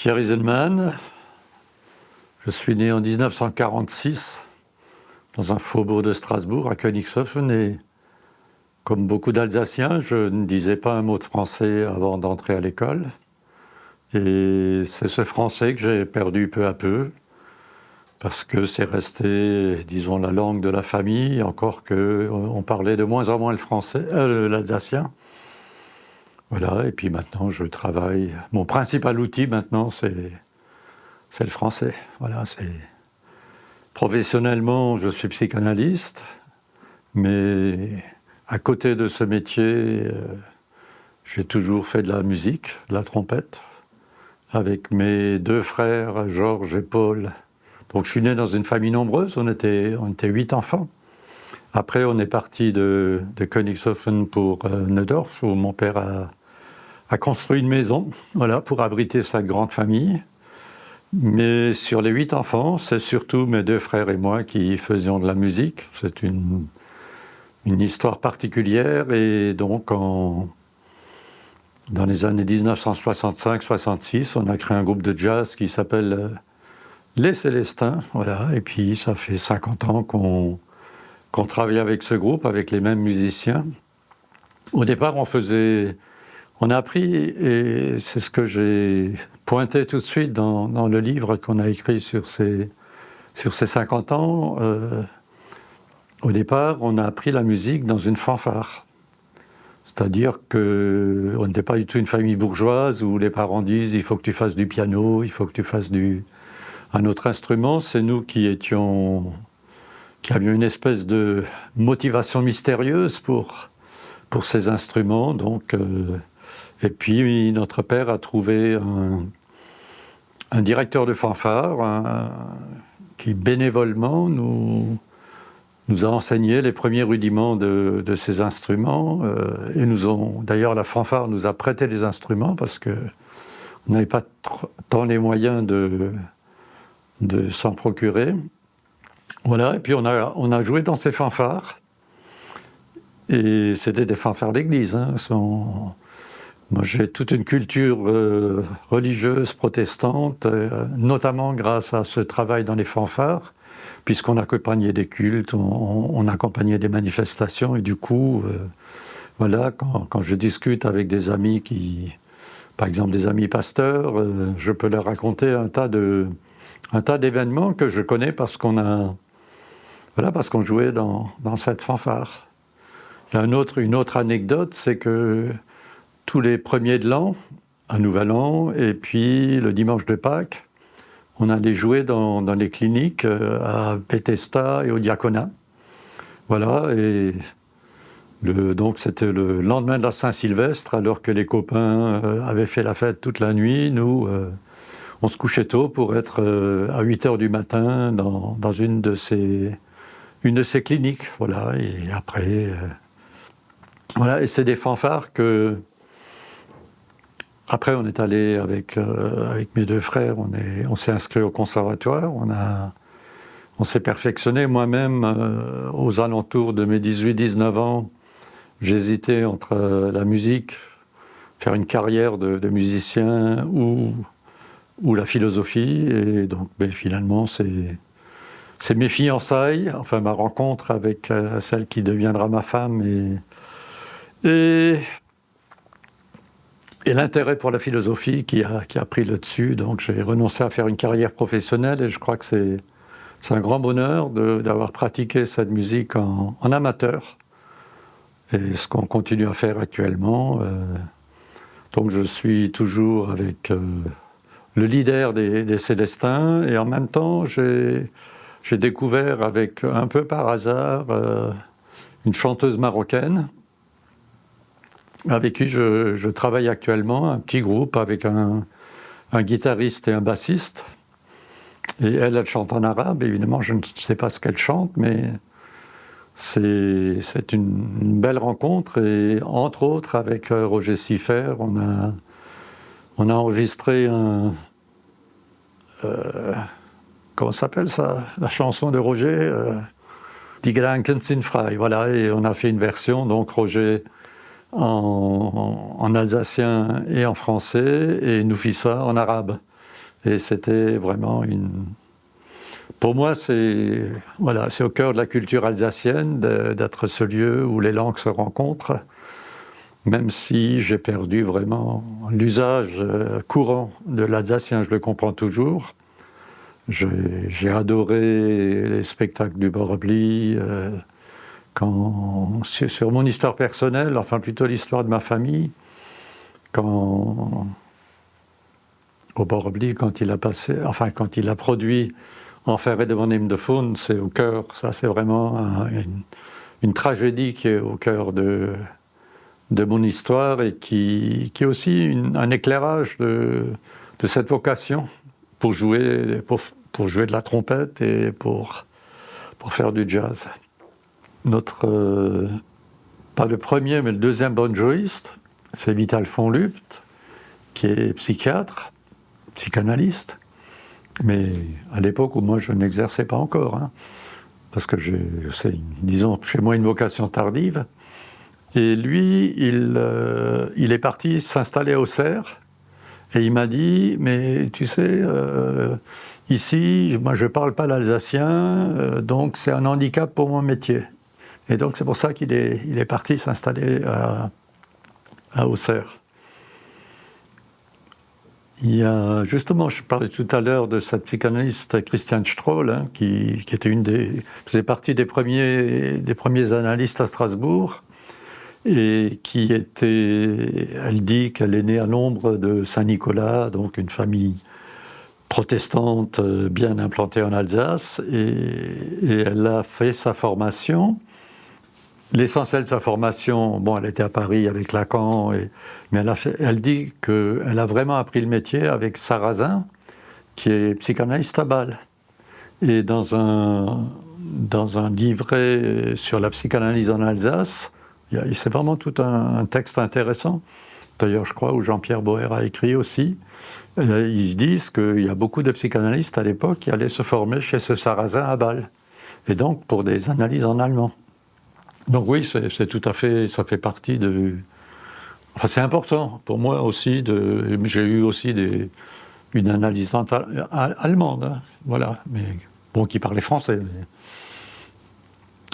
Pierre Iselman, je suis né en 1946 dans un faubourg de Strasbourg, à Königshofen, et comme beaucoup d'Alsaciens, je ne disais pas un mot de français avant d'entrer à l'école. Et c'est ce français que j'ai perdu peu à peu, parce que c'est resté, disons, la langue de la famille, encore qu'on parlait de moins en moins le français, l'alsacien. Voilà, et puis maintenant je travaille. Mon principal outil maintenant, c'est le français. Voilà, professionnellement, je suis psychanalyste, mais à côté de ce métier, j'ai toujours fait de la musique, de la trompette, avec mes deux frères, Georges et Paul. Donc je suis né dans une famille nombreuse, on était 8 enfants. Après, on est parti de Königshofen pour Neudorf, où mon père a construit une maison, voilà, pour abriter sa grande famille. Mais sur les 8 enfants, c'est surtout mes deux frères et moi qui faisions de la musique. C'est une histoire particulière, et donc dans les années 1965-66, on a créé un groupe de jazz qui s'appelle Les Célestins, voilà, et puis ça fait 50 ans qu'on travaille avec ce groupe, avec les mêmes musiciens. Au départ, on a appris, et c'est ce que j'ai pointé tout de suite dans le livre qu'on a écrit sur ces 50 ans. Au départ, on a appris la musique dans une fanfare. C'est-à-dire qu'on n'était pas du tout une famille bourgeoise où les parents disent « il faut que tu fasses du piano, il faut que tu fasses un autre instrument ». C'est nous qui avions une espèce de motivation mystérieuse pour ces instruments. Donc, et puis notre père a trouvé un directeur de fanfare qui bénévolement nous a enseigné les premiers rudiments de ces instruments, et d'ailleurs la fanfare nous a prêté les instruments parce qu'on n'avait pas tant les moyens de s'en procurer. Voilà, et puis on a joué dans ces fanfares, et c'était des fanfares d'église. Moi j'ai toute une culture religieuse protestante, notamment grâce à ce travail dans les fanfares, puisqu'on accompagnait des cultes, on accompagnait des manifestations, et du coup, voilà, quand je discute avec des amis par exemple des amis pasteurs, je peux leur raconter un tas d'événements que je connais parce qu'on jouait dans cette fanfare. Il y a une autre anecdote, c'est que tous les premiers de l'an, un nouvel an, et puis le dimanche de Pâques, on allait jouer dans les cliniques à Bethesda et au diaconat. Voilà, et donc c'était le lendemain de la Saint-Sylvestre, alors que les copains avaient fait la fête toute la nuit. Nous, on se couchait tôt pour être à 8h du matin dans une de ces cliniques. Voilà, et après... voilà, et c'est des fanfares que... Après, on est allé avec mes deux frères, on s'est inscrit au conservatoire, on s'est perfectionné. Moi-même, aux alentours de mes 18-19 ans, j'hésitais entre la musique, faire une carrière de musicien ou la philosophie. Et donc, finalement, c'est mes fiançailles, enfin ma rencontre avec celle qui deviendra ma femme, et l'intérêt pour la philosophie qui a pris le dessus. Donc j'ai renoncé à faire une carrière professionnelle, et je crois que c'est un grand bonheur d'avoir pratiqué cette musique en amateur, et ce qu'on continue à faire actuellement. Donc je suis toujours avec le leader des Célestins, et en même temps j'ai découvert un peu par hasard une chanteuse marocaine avec qui je travaille actuellement, un petit groupe avec un guitariste et un bassiste. Et elle chante en arabe. Évidemment, je ne sais pas ce qu'elle chante, mais c'est une belle rencontre. Et entre autres, avec Roger Siffert, on a enregistré comment s'appelle ça? La chanson de Roger, Die Gedanken sind frei. Voilà, et on a fait une version, donc Roger en alsacien et en français, et Noufissa en arabe. Et c'était vraiment Pour moi, c'est au cœur de la culture alsacienne d'être ce lieu où les langues se rencontrent, même si j'ai perdu vraiment l'usage courant de l'alsacien, je le comprends toujours. J'ai adoré les spectacles du Borobli, sur mon histoire personnelle, enfin plutôt l'histoire de ma famille, au Borobli, quand il a produit Enfer et de mon hymne de Faune, c'est au cœur, ça c'est vraiment une tragédie qui est au cœur de mon histoire et qui est aussi un éclairage de cette vocation pour jouer de la trompette et pour faire du jazz. Pas le premier, mais le deuxième banjoïste, c'est Vital von Lübft, qui est psychiatre, psychanalyste, mais à l'époque où moi je n'exerçais pas encore, parce que c'est, disons, chez moi une vocation tardive. Et lui, il est parti s'installer à Auxerre, et il m'a dit, mais tu sais, ici, moi je ne parle pas l'alsacien, donc c'est un handicap pour mon métier. Et donc c'est pour ça qu'il est parti s'installer à Auxerre. Il y a, justement, je parlais tout à l'heure de cette psychanalyste Christiane Strohl, qui faisait partie des premiers analystes à Strasbourg, et elle dit qu'elle est née à l'ombre de Saint-Nicolas, donc une famille protestante bien implantée en Alsace, et elle a fait sa formation. L'essentiel de sa formation, elle était à Paris avec Lacan, mais elle dit qu'elle a vraiment appris le métier avec Sarrazin, qui est psychanalyste à Bâle. Et dans un livret sur la psychanalyse en Alsace, c'est vraiment tout un texte intéressant. D'ailleurs, je crois, où Jean-Pierre Boer a écrit aussi. Ils se disent qu'il y a beaucoup de psychanalystes à l'époque qui allaient se former chez ce Sarrazin à Bâle. Et donc, pour des analyses en allemand. Donc oui, c'est tout à fait, ça fait partie de... Enfin, c'est important pour moi aussi. J'ai eu aussi une analysante allemande, voilà, mais bon, qui parlait français.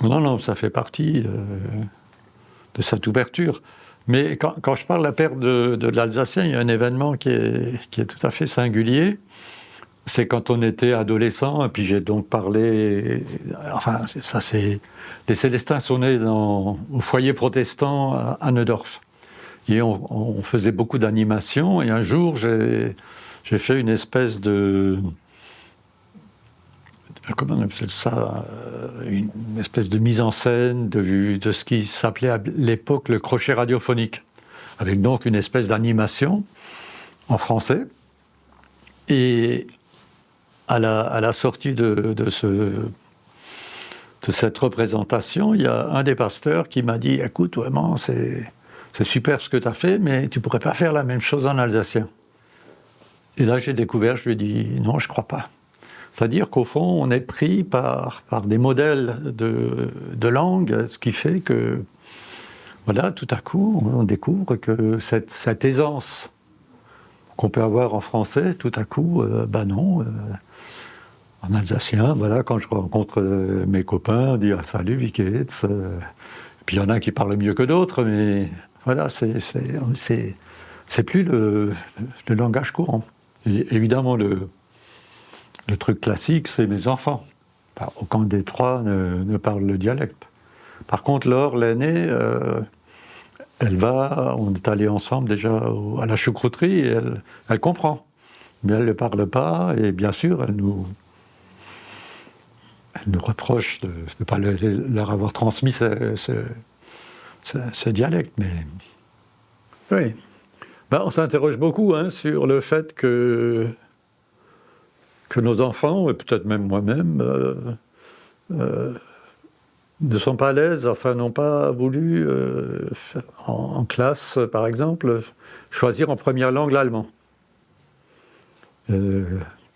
Mais... Non, ça fait partie de cette ouverture. Mais quand je parle de la perte de l'Alsacien, il y a un événement qui est tout à fait singulier. C'est quand on était adolescent, et puis j'ai donc parlé... Enfin, ça c'est... Les Célestins sont nés au foyer protestant à Neudorf. Et on faisait beaucoup d'animations, et un jour, j'ai fait une espèce de... Comment on appelle ça? Une espèce de mise en scène de ce qui s'appelait à l'époque le crochet radiophonique, avec donc une espèce d'animation en français. Et à la sortie de cette représentation, il y a un des pasteurs qui m'a dit « Écoute, vraiment, c'est super ce que tu as fait, mais tu ne pourrais pas faire la même chose en alsacien. » Et là, j'ai découvert, je lui ai dit « Non, je ne crois pas. » C'est-à-dire qu'au fond, on est pris par des modèles de langue, ce qui fait que, voilà, tout à coup, on découvre que cette aisance qu'on peut avoir en français, tout à coup, non... En alsacien, voilà, quand je rencontre mes copains, on dit « Ah, salut, wie geht's ?» Puis il y en a qui parlent mieux que d'autres, mais voilà, c'est plus le langage courant. Et évidemment, le truc classique, c'est mes enfants. Aucun des trois ne parle le dialecte. Par contre, Laure, l'aînée, on est allés ensemble déjà à la choucrouterie, et elle comprend. Mais elle ne parle pas, et bien sûr, elle nous reproche de ne pas leur avoir transmis ce dialecte. Mais oui, on s'interroge beaucoup sur le fait que nos enfants, et peut-être même moi-même, ne sont pas à l'aise, enfin n'ont pas voulu, en classe par exemple, choisir en première langue l'allemand.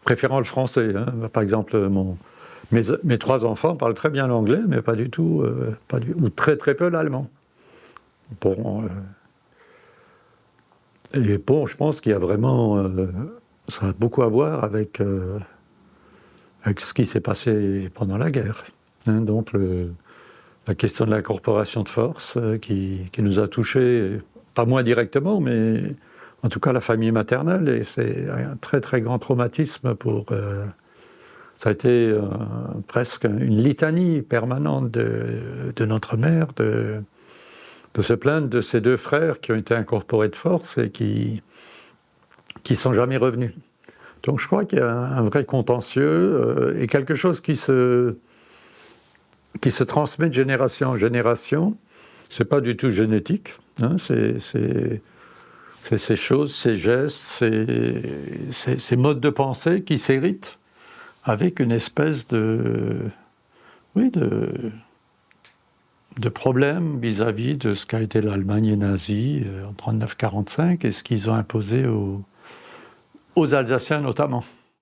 Préférant le français. Par exemple, mes trois enfants parlent très bien l'anglais, mais pas du tout, ou très très peu l'allemand. Et bon, je pense qu'il y a vraiment ça a beaucoup à voir avec ce qui s'est passé pendant la guerre. Hein, donc la question de l'incorporation de force qui nous a touchés, pas moins directement, mais en tout cas la famille maternelle, et c'est un très très grand traumatisme pour... ça a été presque une litanie permanente de notre mère, de se plaindre de ces 2 frères qui ont été incorporés de force et qui sont jamais revenus. Donc je crois qu'il y a un vrai contentieux et quelque chose qui se transmet de génération en génération. C'est pas du tout génétique, hein, c'est ces choses, ces gestes, ces modes de pensée qui s'héritent avec une espèce de problème vis-à-vis de ce qu'a été l'Allemagne nazie en 1939-1945 et ce qu'ils ont imposé aux Alsaciens notamment.